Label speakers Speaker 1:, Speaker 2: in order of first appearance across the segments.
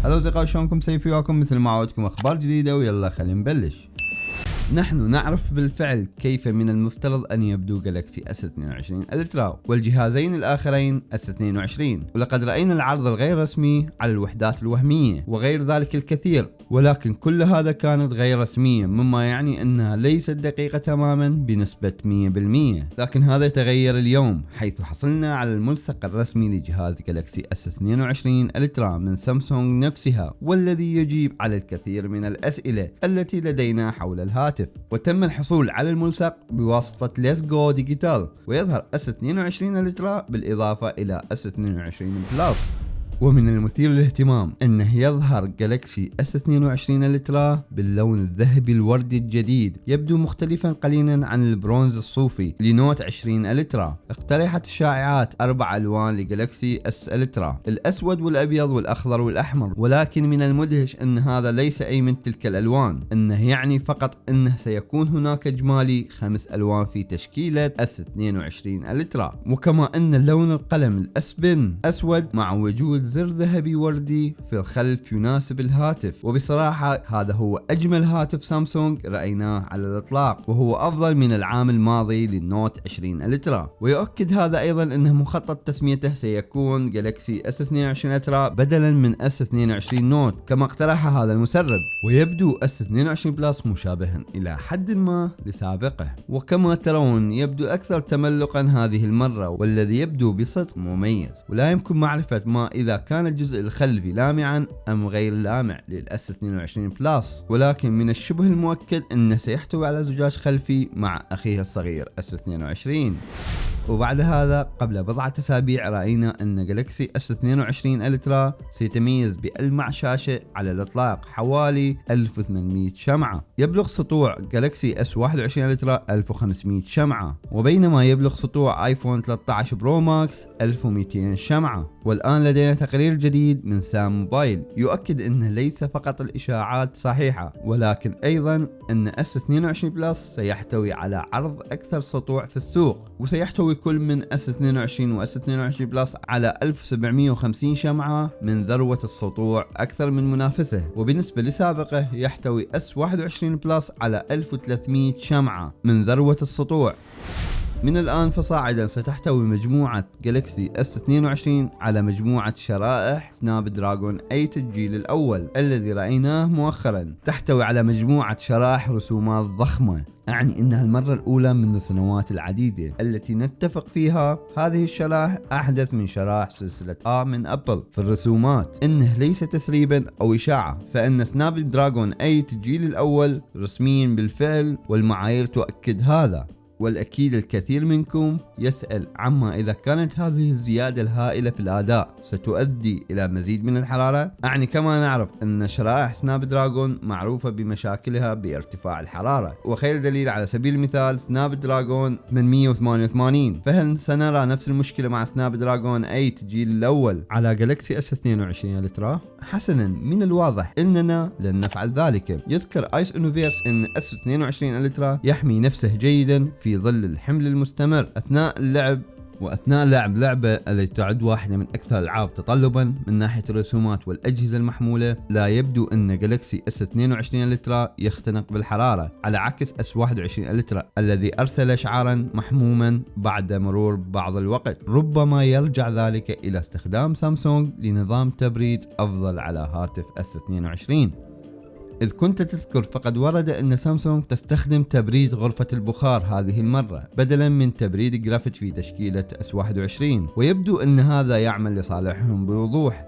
Speaker 1: هلا أصدقائي، شلونكم؟ سيفي وياكم مثل ما عودتكم أخبار جديدة، ويلا خلينا نبلش. نحن نعرف بالفعل كيف من المفترض أن يبدو جالكسي S22 الترا والجهازين الآخرين S22، ولقد رأينا العرض الغير رسمي على الوحدات الوهمية وغير ذلك الكثير، ولكن كل هذا كانت غير رسمية، مما يعني أنها ليست دقيقة تماما بنسبة 100%. لكن هذا يتغير اليوم، حيث حصلنا على الملصق الرسمي لجهاز جالكسي S22 الترا من سامسونج نفسها، والذي يجيب على الكثير من الأسئلة التي لدينا حول الهاتف. وتم الحصول على الملصق بواسطة ليتس جو ديجيتال، ويظهر S22 الترا بالإضافة إلى S22 بلس. ومن المثير للاهتمام انه يظهر جالكسي S22 الترا باللون الذهبي الوردي الجديد، يبدو مختلفا قليلا عن البرونز الصوفي لنوت 20 الترا. اقترحت الشائعات 4 الوان لجالكسي S الترا، الاسود والابيض والاخضر والاحمر، ولكن من المدهش ان هذا ليس اي من تلك الالوان، انه يعني فقط انه سيكون هناك اجمالي 5 الوان في تشكيلة S22 الترا. وكما ان لون القلم الاسبن اسود مع وجود زر ذهبي وردي في الخلف يناسب الهاتف. وبصراحة هذا هو أجمل هاتف سامسونج رأيناه على الإطلاق، وهو أفضل من العام الماضي للنوت 20 الترا. ويؤكد هذا أيضا أنه مخطط تسميته سيكون جالكسي S22 الترا بدلا من S22 نوت كما اقترح هذا المسرب. ويبدو S22 بلس مشابها إلى حد ما لسابقه، وكما ترون يبدو أكثر تملقا هذه المرة، والذي يبدو بصدق مميز. ولا يمكن معرفة ما إذا كان الجزء الخلفي لامعا أم غير لامع للأس 22 بلس، ولكن من الشبه المؤكد أنه سيحتوي على زجاج خلفي مع أخيه الصغير اس 22. وبعد هذا قبل بضعة أسابيع رأينا أن جالكسي S22 الترا سيتميز بألمع شاشة على الإطلاق، حوالي 1800 شمعة. يبلغ سطوع جالكسي S21 الترا 1500 شمعة، وبينما يبلغ سطوع آيفون 13 برو ماكس 1200 شمعة. والآن لدينا تقرير جديد من سام موبايل يؤكد أن ليس فقط الإشاعات صحيحة، ولكن أيضا أن S22 بلس سيحتوي على عرض أكثر سطوع في السوق، وسيحتوي كل من S22 و S22 بلس على 1750 شمعة من ذروة السطوع أكثر من منافسه. وبالنسبة لسابقه يحتوي S21 بلس على 1300 شمعة من ذروة السطوع. من الآن فصاعدا ستحتوي مجموعة جالكسي S22 على مجموعة شرائح سناب دراجون 8 الجيل الأول الذي رأيناه مؤخرا، تحتوي على مجموعة شرائح رسومات ضخمة، أعني إنها المرة الأولى منذ السنوات العديدة التي نتفق فيها هذه الشرائح أحدث من شرائح سلسلة A من أبل في الرسومات. إنه ليس تسريبا أو إشاعة، فإن سناب دراجون 8 الجيل الأول رسميا بالفعل، والمعايير تؤكد هذا. والأكيد الكثير منكم يسأل عما إذا كانت هذه الزيادة الهائلة في الأداء ستؤدي إلى مزيد من الحرارة، أعني كما نعرف أن شرائح سناب دراجون معروفة بمشاكلها بارتفاع الحرارة، وخير دليل على سبيل المثال سناب دراجون من 188، فهل سنرى نفس المشكلة مع سناب دراجون 8 الجيل الأول على جالكسي S22 الترا؟ حسنا، من الواضح أننا لن نفعل ذلك. يذكر ايس انوفيرس أن S22 الترا يحمي نفسه جيدا في ظل الحمل المستمر أثناء اللعب، وأثناء لعب لعبة التي تعد واحدة من أكثر الألعاب تطلبا من ناحية الرسومات والأجهزة المحمولة. لا يبدو أن جالكسي S22 الترا يختنق بالحرارة، على عكس S21 الترا الذي أرسل شعارا محموما بعد مرور بعض الوقت. ربما يرجع ذلك إلى استخدام سامسونج لنظام تبريد أفضل على هاتف S22. إذ كنت تذكر فقد ورد أن سامسونج تستخدم تبريد غرفة البخار هذه المرة بدلا من تبريد جرافيت في تشكيلة S21، ويبدو أن هذا يعمل لصالحهم بوضوح.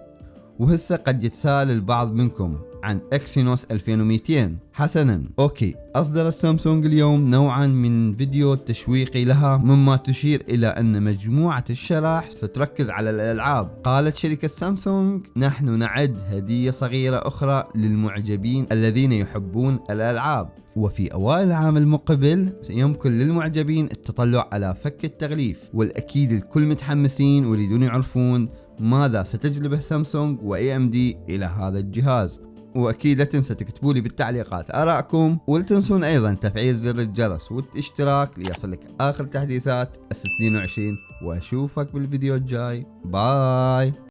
Speaker 1: وهسه قد يتساءل البعض منكم عن اكسينوس 2200. حسنا، اوكي، اصدر سامسونج اليوم نوعا من فيديو تشويقي لها، مما تشير الى ان مجموعة الشرائح ستركز على الالعاب. قالت شركة سامسونج: نحن نعد هدية صغيرة اخرى للمعجبين الذين يحبون الالعاب، وفي اوائل العام المقبل سيمكن للمعجبين التطلع على فك التغليف. والاكيد الكل متحمسين ويريدون يعرفون ماذا ستجلبه سامسونج و AMD إلى هذا الجهاز. واكيد لا تنسى تكتبوا لي بالتعليقات آراءكم، ولا تنسون ايضا تفعيل زر الجرس والاشتراك ليصلك اخر تحديثات S22. واشوفك بالفيديو الجاي. باي.